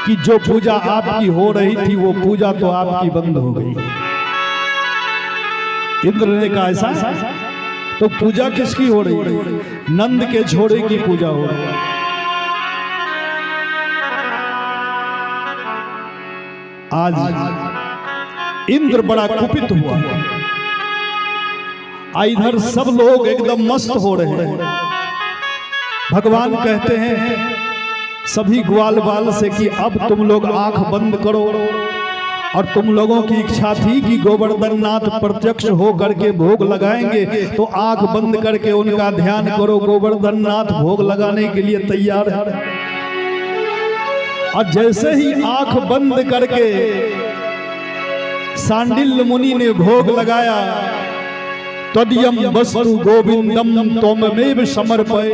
कि जो पूजा आपकी हो रही थी वो पूजा तो आपकी बंद हो गई। इंद्र ने कहा ऐसा तो पूजा किसकी हो रही है? नंद के झोड़े की पूजा हो रही है। आज इंद्र बड़ा कुपित हुआ। इधर सब लोग एकदम मस्त हो रहे हैं। भगवान कहते हैं सभी ग्वाल बाल से कि अब तुम लोग आंख बंद करो, और तुम लोगों की इच्छा थी कि गोवर्धन नाथ प्रत्यक्ष हो करके भोग लगाएंगे, तो आंख बंद करके उनका ध्यान करो। गोवर्धन नाथ भोग लगाने के लिए तैयार है। और जैसे ही आंख बंद करके सांडिल्य मुनि ने भोग लगाया, तदयम वस्तु गोविंदम त्वमेव समर्पय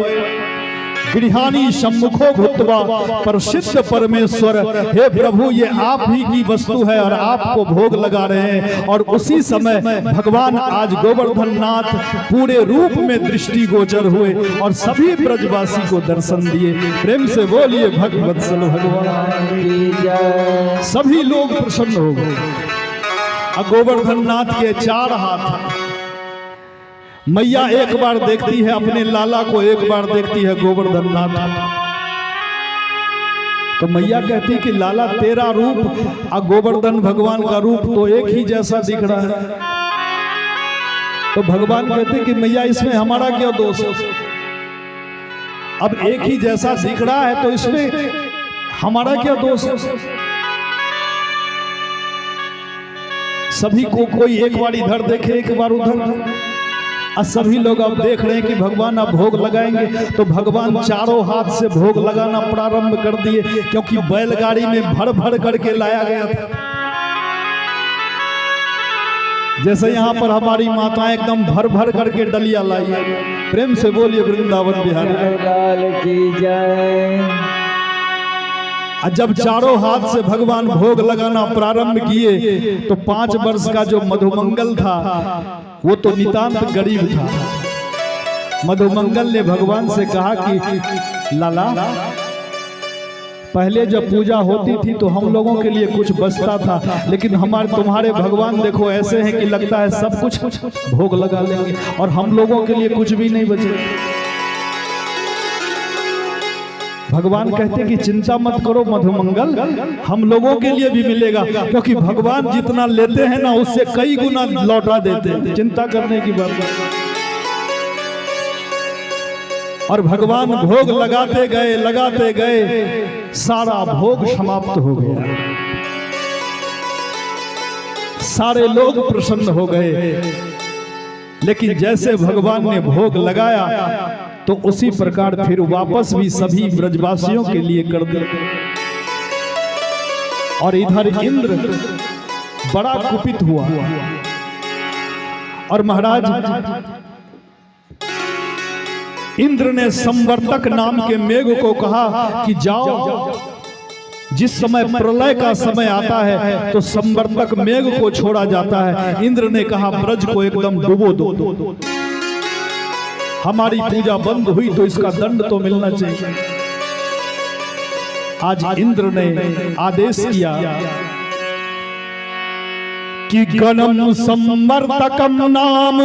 गृहाणी सम्मुखो भूत्वा प्रसिद्ध परमेश्वर। हे प्रभु, ये आप ही की वस्तु है और आपको भोग लगा रहे हैं। और उसी समय भगवान आज गोवर्धन नाथ पूरे रूप में दृष्टि गोचर हुए और सभी ब्रजवासी को दर्शन दिए। प्रेम से बोलिए भगवत्सल भगवान की जय। सभी लोग प्रसन्न हो गए। गोवर्धन नाथ के 4 हाथ। मैया एक बार देखती है अपने लाला को, एक बार देखती है गोवर्धन नाथ। तो मैया कहती कि लाला तेरा रूप और गोवर्धन भगवान का रूप तो एक ही जैसा दिख रहा है। तो भगवान कहते कि मैया इसमें हमारा क्या दोष है? अब एक ही जैसा दिख रहा है तो इसमें हमारा क्या दोष है? सभी को कोई एक बार इधर देखे, एक बार उधर, और सभी लोग अब देख रहे हैं कि भगवान अब भोग लगाएंगे। तो भगवान चारों हाथ से भोग लगाना प्रारंभ कर दिए, क्योंकि बैलगाड़ी में भर भर करके लाया गया था। जैसे यहाँ पर हमारी माताएं एकदम भर भर करके डलिया लाई है। प्रेम से बोलिए वृंदावन बिहारी की जय। जब चारों हाथ से भगवान भोग लगाना प्रारंभ किए तो 5 वर्ष का जो मधुमंगल था वो तो नितांत गरीब था। मधुमंगल ने भगवान से कहा कि लाला, पहले जब पूजा होती थी तो हम लोगों के लिए कुछ बचता था, लेकिन तुम्हारे भगवान देखो ऐसे हैं कि लगता है सब कुछ भोग लगा लेंगे और हम लोगों के लिए कुछ भी नहीं बचे। भगवान कहते कि चिंता मत करो मधुमंगल, हम लोगों के लिए भी मिलेगा, क्योंकि भगवान जितना लेते हैं ना उससे कई गुना लौटा देते हैं। चिंता करने की बात नहीं। और भगवान भोग लगाते गए, सारा भोग समाप्त हो गया। सारे लोग प्रसन्न हो गए। लेकिन जैसे भगवान ने भोग लगाया तो उसी प्रकार फिर वापस भी सभी ब्रजवासियों के लिए कर दिया। और इधर इंद्र बड़ा कुपित हुआ। और महाराज इंद्र ने संवर्तक नाम के मेघ को कहा कि जाओ, जिस समय प्रलय का समय आता है तो संवर्तक मेघ को छोड़ा जाता है। इंद्र ने कहा ब्रज को एकदम डुबो दो। हमारी पूजा बंद हुई तो इसका दंड तो मिलना चाहिए। आज इंद्र ने आदेश किया कि गणम संवर्तकम नाम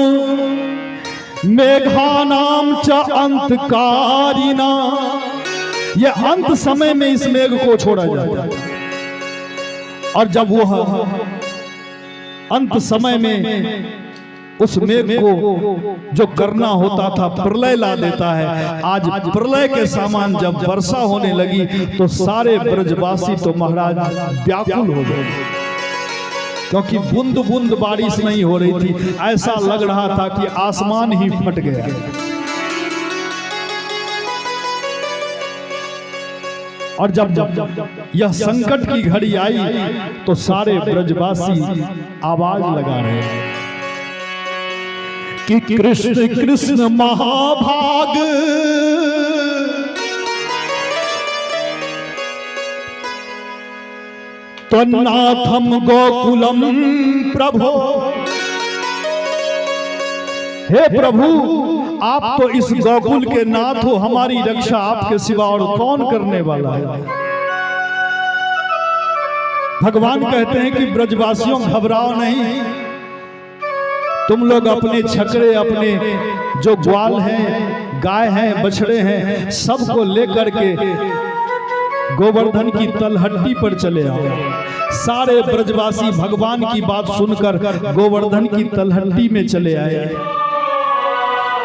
मेघानाम च अंतकारिणा। ये अंत समय में इस मेघ को छोड़ा जाता है। और जब वह अंत समय में उस मेघ को जो करना होता था प्रलय ला देता है। आज प्रलय के समान जब वर्षा होने लगी तो सारे ब्रजवासी तो महाराज व्याकुल हो गए, क्योंकि बूंद बूंद बारिश नहीं हो रही थी। ऐसा लग रहा था कि आसमान ही फट गया। और जब यह संकट की घड़ी आई तो सारे ब्रजवासी आवाज लगा रहे हैं कि कृष्ण कृष्ण महाभाग, त्वन्नाथम गोकुलम प्रभो। हे प्रभु, आप तो इस गोकुल के नाथ हो, हमारी रक्षा आपके सिवा और कौन करने वाला है। भगवान कहते हैं कि ब्रजवासियों घबराओ नहीं, तुम लोग अपने छकड़े, अपने जो ग्वाल हैं, गाय हैं, बछड़े हैं, सबको लेकर के गोवर्धन की तलहटी पर चले आओ। सारे ब्रजवासी भगवान की बात सुनकर गोवर्धन की तलहटी में चले आए।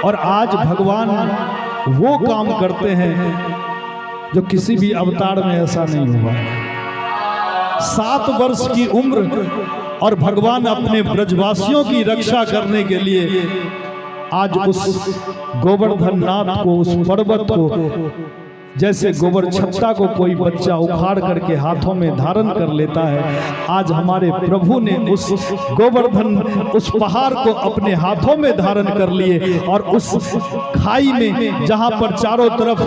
और आज भगवान वो काम करते हैं जो किसी भी अवतार में ऐसा नहीं हुआ। 7 वर्ष की उम्र और भगवान अपने ब्रजवासियों की रक्षा करने के लिए आज उस गोवर्धन नाथ को, उस पर्वत को, जैसे गोबर छत्ता को कोई बच्चा उखाड़ करके हाथों में धारण कर लेता है, आज हमारे प्रभु ने उस गोवर्धन, उस पहाड़ को अपने हाथों में धारण कर लिए और उस खाई में, जहां पर चारों तरफ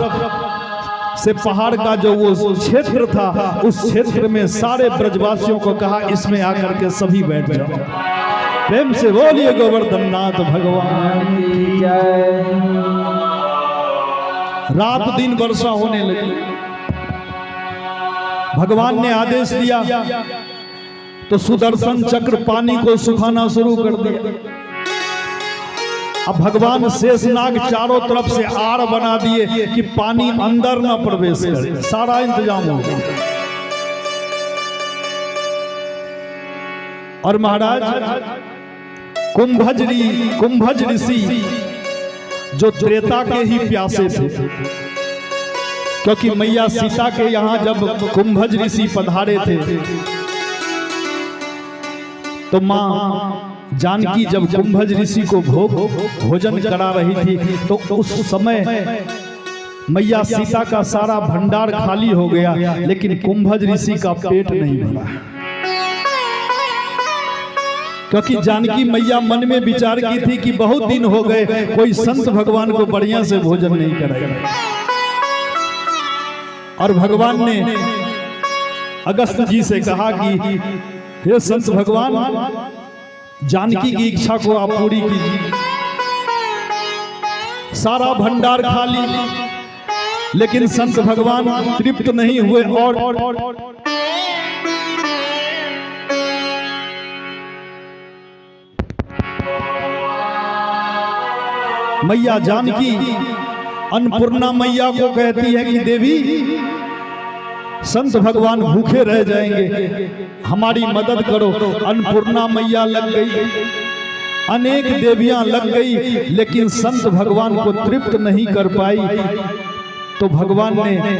से पहाड़ का जो वो क्षेत्र था, उस क्षेत्र में सारे ब्रजवासियों को कहा इसमें आकर के सभी बैठ जाओ। प्रेम से बोलिए गोवर्धन नाथ भगवान की जय। रात दिन वर्षा होने लगी। भगवान ने आदेश दिया तो सुदर्शन चक्र पानी को सुखाना शुरू कर दिया। अब भगवान शेषनाग चारों तरफ से आड़ बना दिए कि पानी अंदर न प्रवेश करे। सारा इंतजाम हो गया। और महाराज कुंभज ऋषि जो त्रेता के ही प्यासे थे, क्योंकि मैया सीता के यहाँ जब कुंभज ऋषि पधारे थे तो माँ जानकी जब कुंभज ऋषि को भोजन करा रही थी तो उस समय मैया सीता का सारा भंडार खाली हो गया, लेकिन कुंभज ऋषि का पेट नहीं भरा, क्योंकि जानकी मैया मन में विचार की थी कि बहुत दिन हो गए कोई संत भगवान को बढ़िया से भोजन नहीं कराया। और भगवान ने अगस्त जी से कहा कि हे संत भगवान, जानकी की इच्छा को आप पूरी कीजिए। सारा भंडार खाली, लेकिन संत भगवान तृप्त नहीं हुए और मैया जानकी अन्नपूर्णा मैया को कहती है कि देवी, संत भगवान भूखे रह जाएंगे, हमारी मदद करो। अन्नपूर्णा मैया लग गई, अनेक देवियां लग गई, लेकिन संत भगवान को तृप्त नहीं कर पाई। तो भगवान ने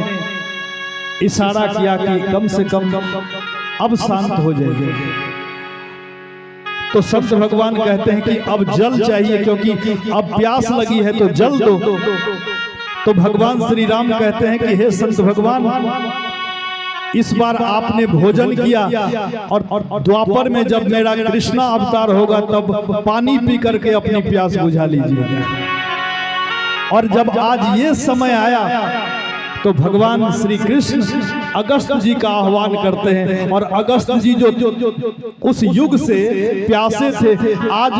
इशारा किया कि कम से कम अब शांत हो जाएंगे। तो संत भगवान कहते हैं कि अब जल चाहिए, क्योंकि अब प्यास लगी है तो जल दो। तो भगवान श्री राम कहते हैं कि हे संत भगवान, इस बार आपने भोजन किया और द्वापर में जब मेरा कृष्णा अवतार होगा तब पानी पी करके अपनी प्यास बुझा लीजिए। और जब आज ये समय आया तो भगवान श्री कृष्ण अगस्त जी का आह्वान करते हैं, और अगस्त जी जो उस युग से प्यासे थे आज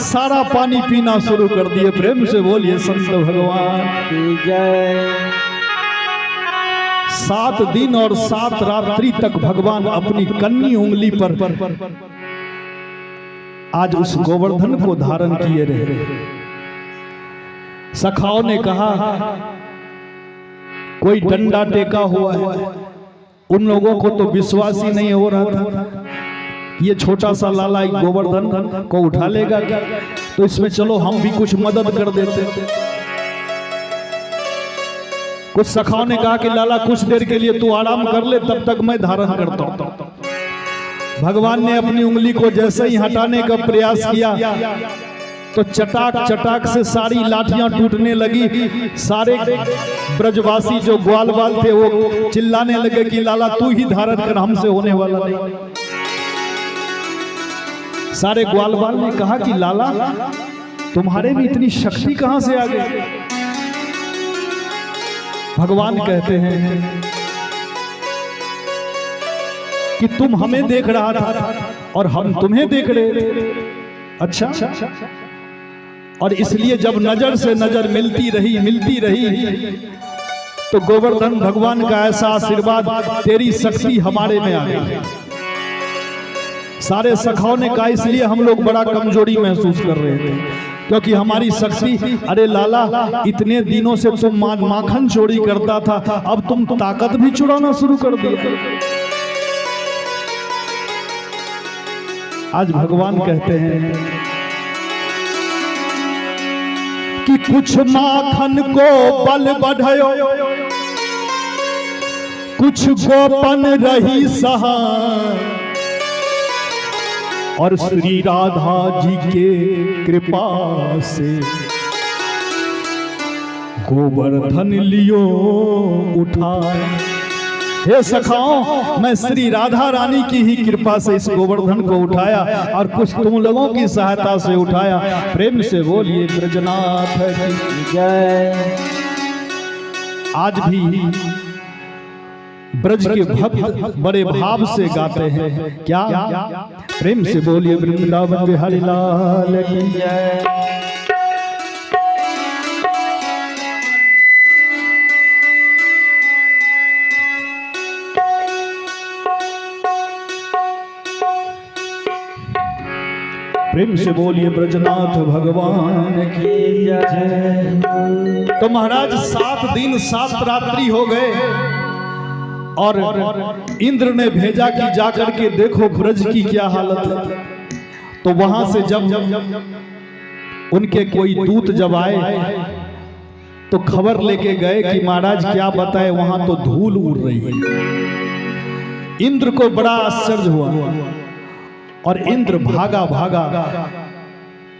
सारा पानी पीना शुरू कर दिए। प्रेम से बोलिए संत भगवान की जय। 7 दिन और 7 रात्रि तक भगवान अपनी कन्नी उंगली पर आज उस गोवर्धन को धारण किए रहे। सखाओं ने कहा कोई डंडा टेका हुआ है। उन लोगों को तो विश्वास ही नहीं हो रहा था ये छोटा सा लाला एक गोवर्धन को उठा लेगा क्या, तो इसमें चलो हम भी कुछ मदद कर देते। कुछ सखाओं ने कहा कि लाला कुछ देर के लिए तू आराम कर ले, तब तक मैं धारण करता हूं। भगवान ने अपनी उंगली को जैसे ही हटाने का प्रयास किया तो चटाक चटाक से सारी लाठियां टूटने लगी। सारे ब्रजवासी जो ग्वाल बाल थे वो चिल्लाने लगे कि लाला तू ही धारण कर, हमसे होने वाला नहीं। सारे ग्वाल बाल ने कहा कि लाला तुम्हारे में इतनी शक्ति कहां से आ गई। भगवान कहते हैं कि तुम हमें देख रहा था और हम तुम्हें देख रहे थे। अच्छा, और इसलिए जब नजर से नजर मिलती रही तो गोवर्धन भगवान का ऐसा आशीर्वाद, तेरी शक्ति हमारे में आ गई। सारे सखाओं ने कहा इसलिए हम लोग बड़ा कमजोरी महसूस कर रहे थे, क्योंकि हमारी शक्ति, अरे लाला इतने दिनों से तुम माखन चोरी करता था, अब तुम ताकत भी चुराना शुरू कर दिया। आज भगवान कहते हैं कि कुछ माखन को बल बढ़ायो, कुछ गोपन रही सहा, और श्री राधा जी के कृपा से गोवर्धन लियो उठाए। हे सखाओं, मैं श्री राधा रानी की ही कृपा से इस गोवर्धन को उठाया और कुछ तुम लोगों की सहायता से उठाया। प्रेम से बोलिए ब्रजनाथ की जय। आज भी ब्रज के भक्त बड़े भाव से गाते हैं, क्या? प्रेम से बोलिए वृंदावन बिहारी लाल की जय। प्रेम से बोलिए ब्रजनाथ भगवान की जय। तो महाराज 7 दिन 7 रात्रि हो गए और इंद्र ने भेजा कि जाकर के देखो ब्रज की क्या हालत है। तो वहां से जब उनके कोई दूत जब आए तो खबर लेके गए कि महाराज क्या बताए, वहां तो धूल उड़ रही है। इंद्र को बड़ा आश्चर्य हुआ और इंद्र भागा भागा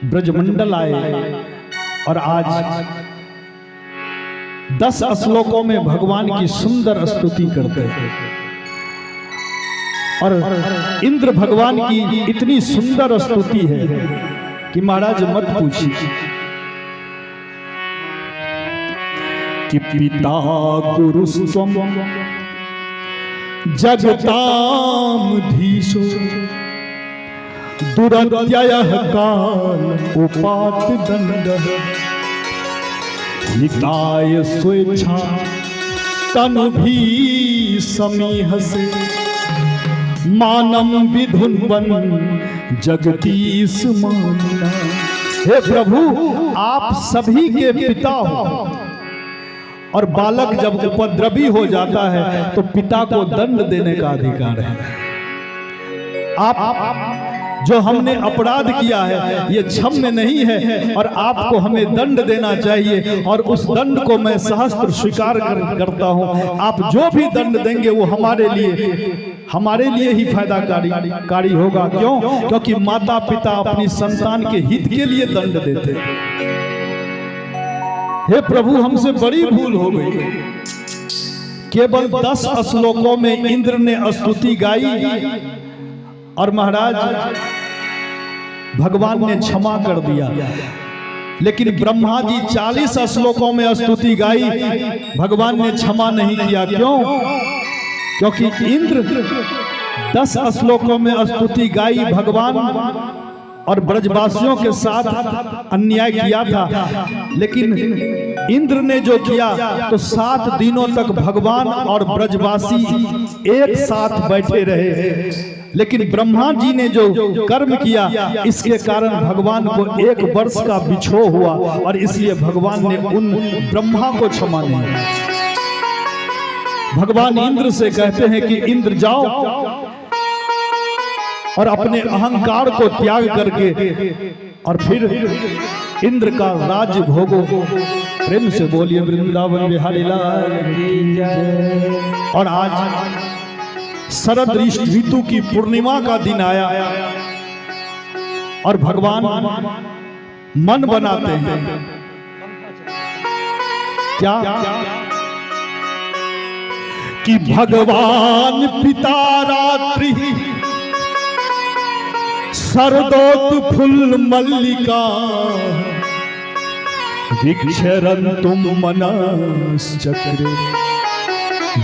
ब्रजमंडल आए और आज 10 श्लोकों में भगवान की सुंदर स्तुति करते हैं। और इंद्र भगवान की इतनी सुंदर स्तुति है कि महाराज मत पूछिए कि पिता गुरुस्त्वम जगताम धीशो दुरत्ययः काल उपात दंडः हिताय स्वेच्छा तनु भी समीहसे मानम विधुन्वन जगदीश मानना। हे प्रभु, आप सभी के पिता हो और बालक जब उपद्रवी हो जाता है तो पिता को दंड देने का अधिकार है। आप जो हमने अपराध किया है ये क्षम्य नहीं है और आपको हमें दंड देना चाहिए और उस दंड को मैं सहस्त्र स्वीकार करता हूं। आप जो भी दंड देंगे वो हमारे लिए ही फायदाकारी होगा। क्यों? क्योंकि माता पिता अपनी संतान के हित के लिए दंड देते हैं। हे प्रभु, हमसे बड़ी भूल हो गई। केवल 10 श्लोकों में इंद्र ने स्तुति गाई और महाराज भगवान ने क्षमा कर दिया, लेकिन ब्रह्मा जी 40 श्लोकों में स्तुति गाई, भगवान ने क्षमा नहीं किया। क्यों? क्योंकि इंद्र 10 श्लोकों में स्तुति गाई भगवान और ब्रजवासियों के साथ अन्याय किया था, लेकिन इंद्र ने जो किया तो 7 दिनों तक भगवान और ब्रजवासी एक साथ बैठे रहे। लेकिन ब्रह्मा जी ने जो कर्म किया इसके कारण भगवान को 1 वर्ष का बिछो हुआ और इसलिए भगवान ने उन ब्रह्मा को क्षमा नहीं किया। भगवान इंद्र से कहते हैं कि इंद्र जाओ और अपने अहंकार को त्याग करके और फिर इंद्र का राज्य भोगो। प्रेम से बोलिए वृंदावन बिहारी लाल की जय। और आज शरद ऋतु की पूर्णिमा का दिन आया और भगवान मन बनाते हैं क्या कि भगवान पिता रात्रि शरदोत फुल मल्लिका विक्षरन्तुम मनश्चक्रे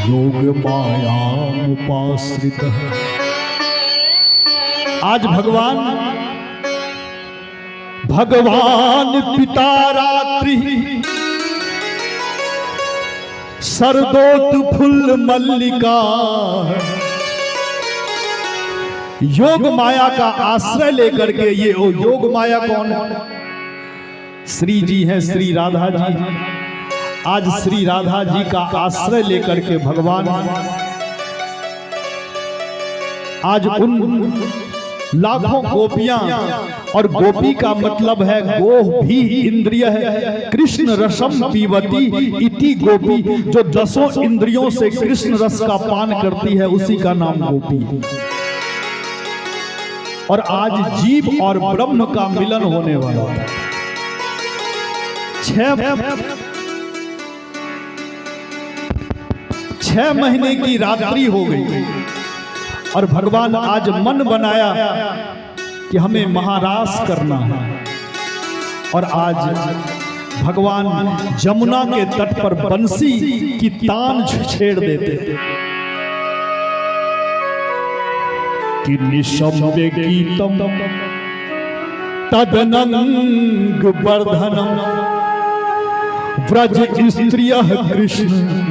योग मायामुपाश्रित। आज भगवान पिता रात्रि शरदोत फुल मल्लिका योग माया का आश्रय लेकर के, ये योग माया कौन है? श्री जी हैं, श्री राधा जी हैं। आज श्री राधा जी का आश्रय लेकर के भगवान आज उन लाखों गोपियां, और गोपी का मतलब है गो भी इंद्रिय है, कृष्ण रसम पीवती इति गोपी, जो 10 इंद्रियों से कृष्ण रस का पान करती है, उसी का नाम गोपी है। और आज जीव और ब्रह्म का मिलन होने वाला है। 6 महीने की रात्रि हो गई और भगवान आज मन बनाया कि हमें महारास करना है। और आज भगवान जमुना के तट पर बंसी की तान छेड़ देते कि निशम्य गीतम तदनंग वर्धनम व्रज स्त्रियः कृष्ण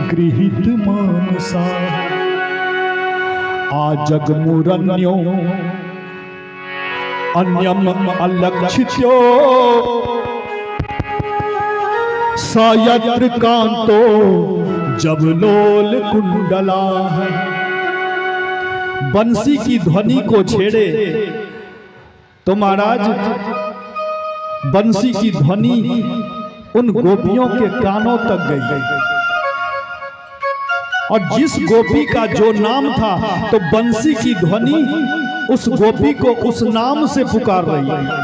गृहीत मानसा आजगमुरन्यो अन्यम अलक्षित्यो सायत्र कांतो जबलोल कुंडला। बंसी की ध्वनि को छेड़े तो महाराज बंसी की ध्वनि उन गोपियों के कानों तक गई, और जिस गोपी का जो नाम था, तो बंसी की ध्वनि उस गोपी को उस नाम से पुकार रही है,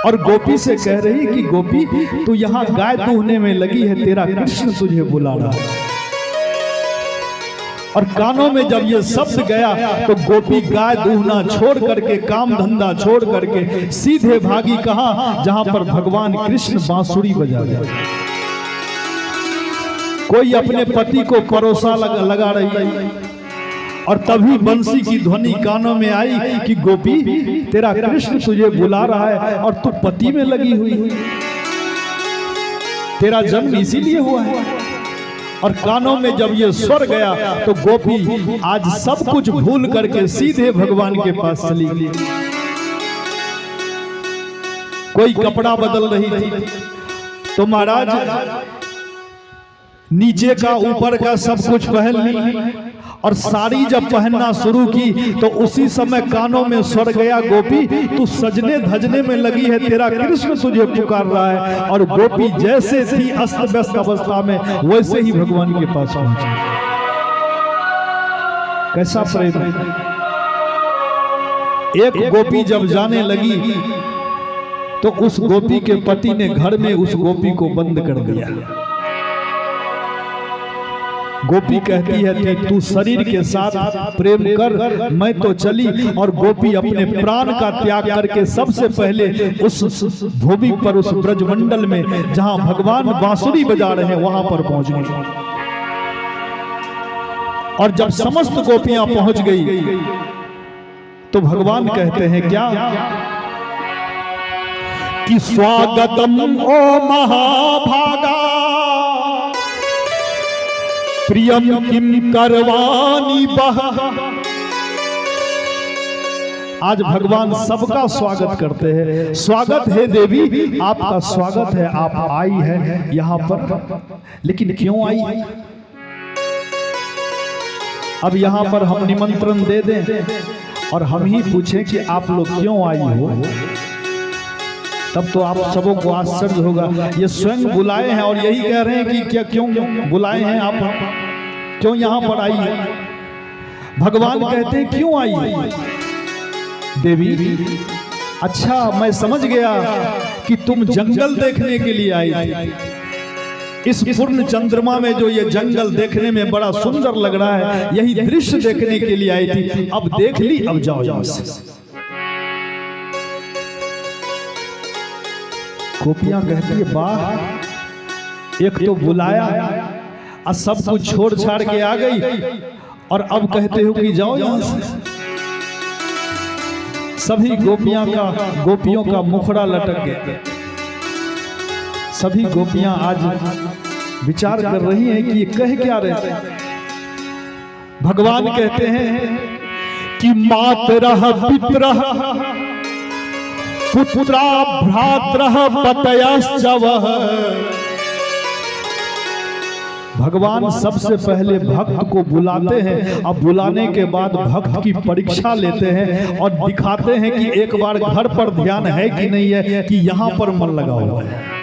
और गोपी से कह रही कि गोपी तू यहाँ गाय दूहने में लगी है, तेरा कृष्ण तुझे बुला रहा है। और कानों में जब ये शब्द गया तो गोपी गाय दूहना छोड़ करके, काम धंधा छोड़ करके सीधे भागी कहां? जहां पर भगवान कृष्ण बांसुरी बजा रहे। कोई अपने पति को परोसा लगा रही, और तभी बंसी की ध्वनि कानों में आई कि गोपी तेरा कृष्ण तुझे बुला रहा है और तू पति में लगी हुई, तेरा जन्म इसीलिए हुआ है। और कानों में जब ये स्वर गया तो गोपी आज सब कुछ भूल करके सीधे भगवान के पास चली गई। कोई कपड़ा बदल रही थी तो महाराज नीचे का ऊपर का सब कुछ पहन ली, और साड़ी जब पहनना शुरू की तो उसी समय कानों में स्वर गया गोपी तू सजने धजने में लगी है, तेरा कृष्ण तुझे पुकार रहा है। और गोपी जैसे थी अस्त व्यस्त अवस्था में, वैसे ही भगवान के पास पहुंची। कैसा प्रेम है! एक गोपी जब जाने लगी तो उस गोपी के पति ने घर में उस गोपी को बंद कर दिया। गोपी कहती है कि तू शरीर के साथ प्रेम कर, मैं तो चली। और गोपी अपने प्राण का त्याग करके सबसे पहले उस भूमि पर, उस ब्रजमंडल में जहां भगवान बांसुरी बजा रहे हैं, वहां पर पहुंच गई। और जब समस्त गोपियां पहुंच गई तो भगवान कहते हैं क्या कि स्वागतम ओ महाभागा प्रियम किम करवानी बह। आज भगवान सबका स्वागत करते हैं। स्वागत है देवी, आपका स्वागत है, आप आई है यहाँ पर। लेकिन क्यों आई? अब यहाँ पर हम निमंत्रण दे दें और हम ही पूछें कि आप लोग क्यों आई हो, तब तो आप सबों को आश्चर्य होगा। ये स्वयं बुलाए हैं और यही कह रहे हैं कि क्या क्यों बुलाए हैं आप, क्यों यहाँ पर आई है। भगवान कहते हैं क्यों आई है देवी? अच्छा मैं समझ गया कि तुम जंगल देखने के लिए आई थी। इस पूर्ण चंद्रमा में जो ये जंगल देखने में बड़ा सुंदर लग रहा है, यही दृश्य देखने के लिए आई थी। अब देख ली, अब जाओ यहाँ से। गोपियां कहती है वाह, एक तो बुलाया और सब कुछ छोड़ छाड़ के आ गई, और अब कहते हो कि जाओ यहाँ से। सभी गोपियों का मुखड़ा लटक गया। सभी गोपियां आज विचार कर रही हैं कि ये कह क्या रहे थे। भगवान कहते हैं कि मातरः पितरः पुत्रा भ्रातरः पतयश्च वः। भगवान सबसे पहले भक्त को बुलाते हैं, अब बुलाने के बाद भक्त की परीक्षा लेते हैं और दिखाते हैं कि एक बार घर पर ध्यान है कि नहीं है, कि यहाँ पर मन लगा हुआ है।